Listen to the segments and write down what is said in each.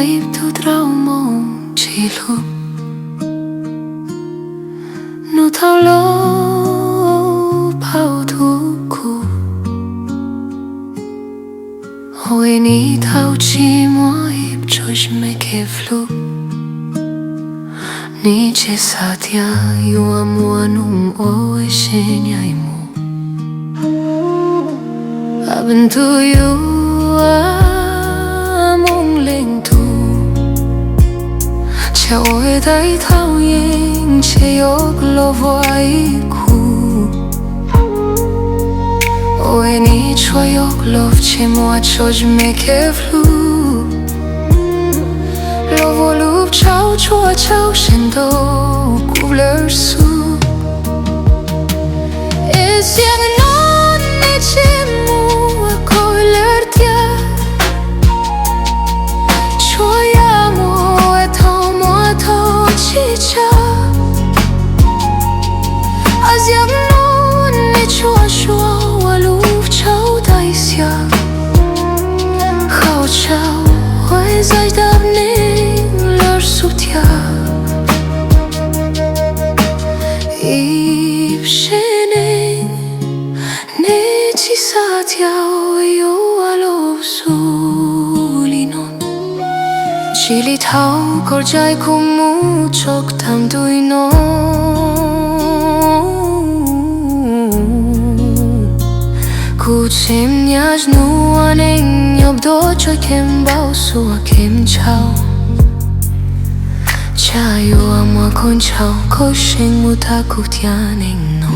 Moim tu traumą ci lub Nu thao lo pao thu ku Ôi ni thao chi moim choish me ke flu Ni che satia yu amuanum oi shenyai mu Abin tu yu among ling tu Cha oi dai thao ying che yok lo voi ku Oi ni chua yok lov che moa choj me ke flu Lo vo lup chao chua chao shen do ku blur su Es yang non ne che mu a koi lër tja Chua ya mo e thao mo a thao chi cha Az yang non ne chua chua wa lup chao dai sia Khao chao Oi zai dab ning lër su tja Ip shening Ne chi sa tja Yo alo su linon Chili thao kor jai ku mu chok tam dui no Ku chim nyaj nu aning Nyob do choi kem bao su a kem chao Cha yo amwa kon chao Ko shing mu ta ku tia ning no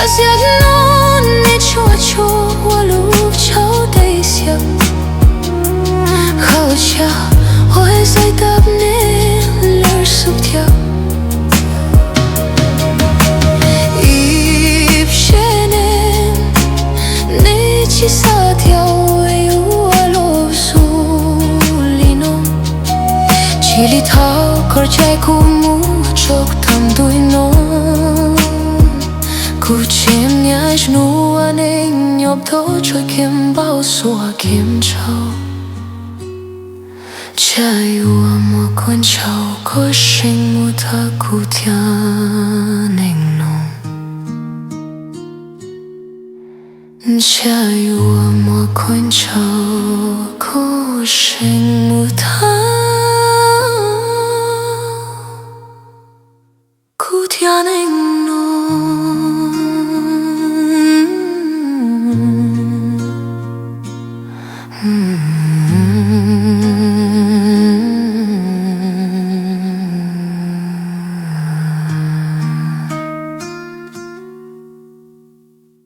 Az jak non ne chua chua wa lup chao dai sia Khao cha Oi zai dab ne lër sup tja Ip shenin Ne chi sa tja Oi u alo su linon Chili thao kor jai ku mu chok tam dui non Ku chim nyaj nu aning Nyob do choi kem bao su a kem chao Cha yu amwa kon chao Ko shing mu ta ku tia ning no Cha yu amwa kon chao Ko shing mu ta ku tia ning no